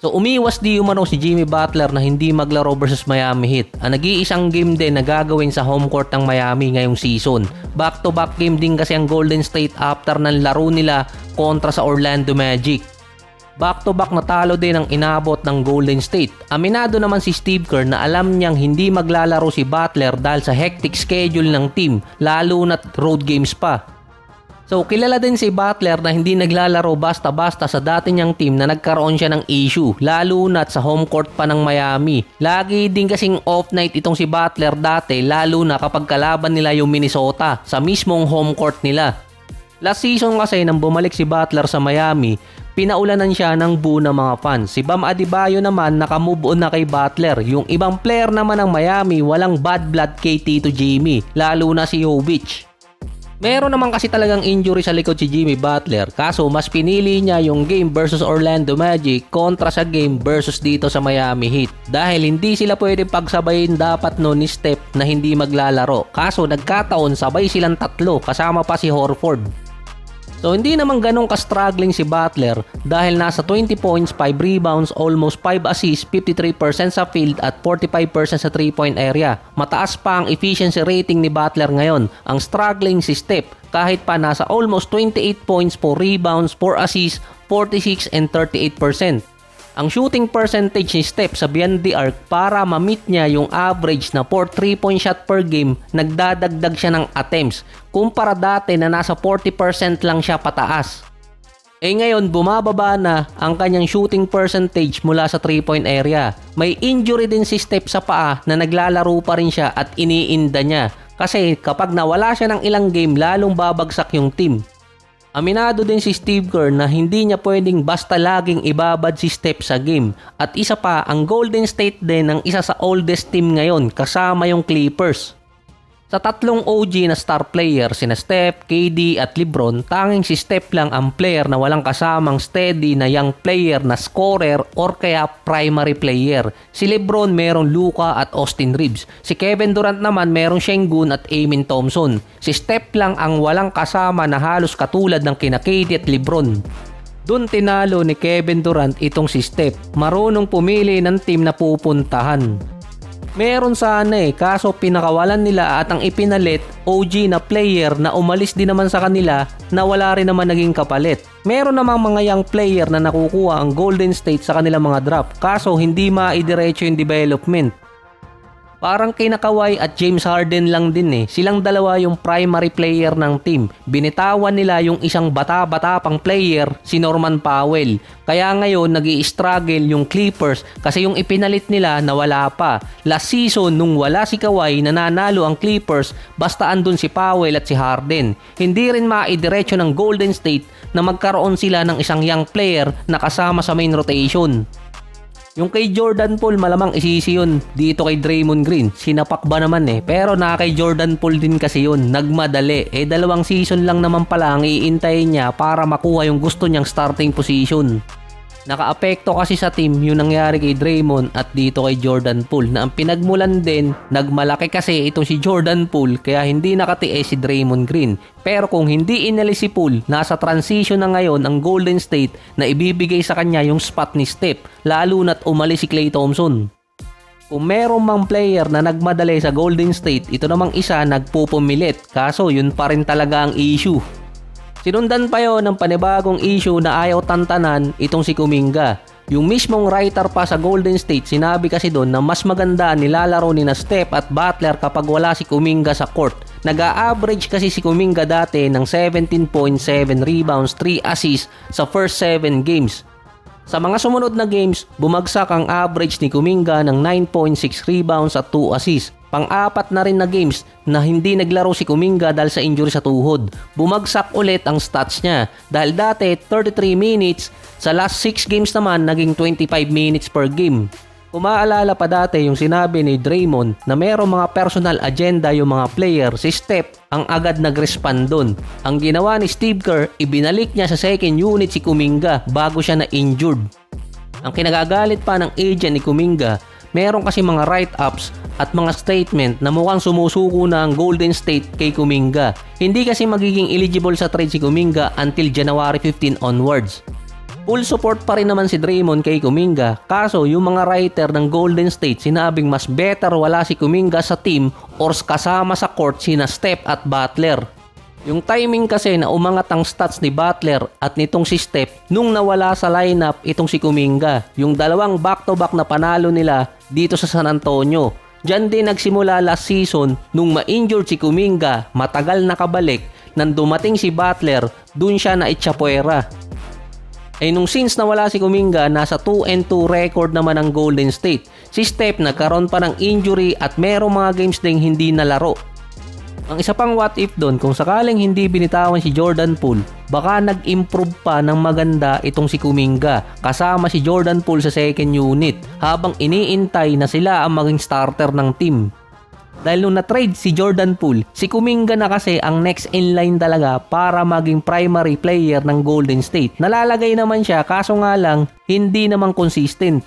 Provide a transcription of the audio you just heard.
So umiwas di umano si Jimmy Butler na hindi maglaro versus Miami Heat. Ang nag-iisang game din na gagawin sa home court ng Miami ngayong season. Back-to-back game din kasi ang Golden State after ng laro nila kontra sa Orlando Magic. Back-to-back na talo din ang inabot ng Golden State. Aminado naman si Steve Kerr na alam niyang hindi maglalaro si Butler dahil sa hectic schedule ng team, lalo na't road games pa. So kilala din si Butler na hindi naglalaro basta-basta sa dati niyang team na nagkaroon siya ng issue, lalo na't sa home court pa ng Miami. Lagi din kasing off night itong si Butler dati, lalo na kapag kalaban nila yung Minnesota sa mismong home court nila. Last season kasi nang bumalik si Butler sa Miami, pinaulanan siya ng boo ng mga fans. Si Bam Adebayo naman nakamove on na kay Butler. Yung ibang player naman ng Miami walang bad blood kay Tito Jimmy, lalo na si Jovic. Meron naman kasi talagang injury sa likod si Jimmy Butler, kaso mas pinili niya yung game versus Orlando Magic kontra sa game versus dito sa Miami Heat. Dahil hindi sila pwede pagsabayin dapat no ni Steph na hindi maglalaro, kaso nagkataon sabay silang tatlo kasama pa si Horford. So hindi naman ganun ka-struggling si Butler dahil nasa 20 points, 5 rebounds, almost 5 assists, 53% sa field at 45% sa 3-point area. Mataas pa ang efficiency rating ni Butler ngayon. Ang struggling si Steph kahit pa nasa almost 28 points, 4 rebounds, 4 assists, 46 and 38%. Ang shooting percentage ni Steph sa beyond the arc para ma-meet niya yung average na 4 3-point shot per game, nagdadagdag siya ng attempts kumpara dati na nasa 40% lang siya pataas. Ngayon bumababa na ang kanyang shooting percentage mula sa 3-point area. May injury din si Steph sa paa na naglalaro pa rin siya at iniinda niya kasi kapag nawala siya ng ilang game lalong babagsak yung team. Aminado din si Steve Kerr na hindi niya pwedeng basta laging ibabad si Steph sa game. At isa pa, ang Golden State din ang isa sa oldest team ngayon kasama yung Clippers. Sa tatlong OG na star player, sina Steph, KD at LeBron, tanging si Steph lang ang player na walang kasamang steady na young player na scorer or kaya primary player. Si LeBron merong Luka at Austin Reeves. Si Kevin Durant naman merong Sengun at Amen Thompson. Si Steph lang ang walang kasama na halos katulad ng kina KD at LeBron. Doon tinalo ni Kevin Durant itong si Steph. Marunong pumili ng team na pupuntahan. Meron sana kaso pinakawalan nila at ang ipinalit OG na player na umalis din naman sa kanila na wala rin naman naging kapalit. Meron namang mga young player na nakukuha ang Golden State sa kanilang mga draft kaso hindi maidiretso yung development. Parang kina Kawhi at James Harden lang din Silang dalawa yung primary player ng team. Binitawan nila yung isang bata-bata pang player, si Norman Powell. Kaya ngayon nag-i-struggle yung Clippers kasi yung ipinalit nila na wala pa. Last season nung wala si Kawhi nananalo ang Clippers basta andun si Powell at si Harden. Hindi rin maidiretso ng Golden State na magkaroon sila ng isang young player na kasama sa main rotation. Yung kay Jordan Poole malamang isisi yun dito kay Draymond Green. Sinapak ba naman pero na kay Jordan Poole din kasi yun. Nagmadali. 2 season lang naman pala ang iintayin niya para makuha yung gusto niyang starting position. Nakaapekto kasi sa team yung nangyari kay Draymond at dito kay Jordan Poole na ang pinagmulan din, nagmalaki kasi itong si Jordan Poole kaya hindi nakatiis si Draymond Green. Pero kung hindi inalis si Poole, nasa transition na ngayon ang Golden State na ibibigay sa kanya yung spot ni Steph, lalo na't umalis si Klay Thompson. Kung meron mang player na nagmadali sa Golden State, ito namang isa nagpupumilit kaso yun pa rin talaga ang issue. Sinundan pa yon ng panibagong issue na ayaw tantanan itong si Kuminga. Yung mismong writer pa sa Golden State sinabi kasi doon na mas maganda nilalaro ni na Steph at Butler kapag wala si Kuminga sa court. Nag-a-average kasi si Kuminga dati ng 17.7 rebounds, 3 assists sa first 7 games. Sa mga sumunod na games, bumagsak ang average ni Kuminga ng 9.6 rebounds at 2 assists. Pang-apat na rin na games na hindi naglaro si Kuminga dahil sa injury sa tuhod. Bumagsak ulit ang stats niya dahil dati 33 minutes, sa last 6 games naman naging 25 minutes per game. Kung maalala pa dati yung sinabi ni Draymond na mayroong mga personal agenda yung mga player, si Steph ang agad nag-respond dun. Ang ginawa ni Steve Kerr, ibinalik niya sa second unit si Kuminga bago siya na-injured. Ang kinagagalit pa ng agent ni Kuminga, meron kasi mga write-ups at mga statement na mukhang sumusuko na ang Golden State kay Kuminga. Hindi kasi magiging eligible sa trade si Kuminga until January 15 onwards. Full support pa rin naman si Draymond kay Kuminga, kaso yung mga writer ng Golden State sinabing mas better wala si Kuminga sa team or kasama sa court sina Steph at Butler. Yung timing kasi na umangat ang stats ni Butler at nitong si Steph nung nawala sa lineup itong si Kuminga, yung dalawang back-to-back na panalo nila dito sa San Antonio. Diyan din nagsimula last season nung ma-injured si Kuminga, matagal nakabalik, nang dumating si Butler, dun siya na itsapuera. Nung since nawala si Kuminga, nasa 2-2 record naman ang Golden State. Si Steph nagkaroon pa ng injury at merong mga games ding hindi nalaro. Ang isa pang what if doon, kung sakaling hindi binitawan si Jordan Poole, baka nag-improve pa ng maganda itong si Kuminga kasama si Jordan Poole sa second unit habang iniintay na sila ang maging starter ng team. Dahil nung na-trade si Jordan Poole, si Kuminga na kasi ang next in line talaga para maging primary player ng Golden State. Nalalagay naman siya kaso nga lang hindi naman consistent.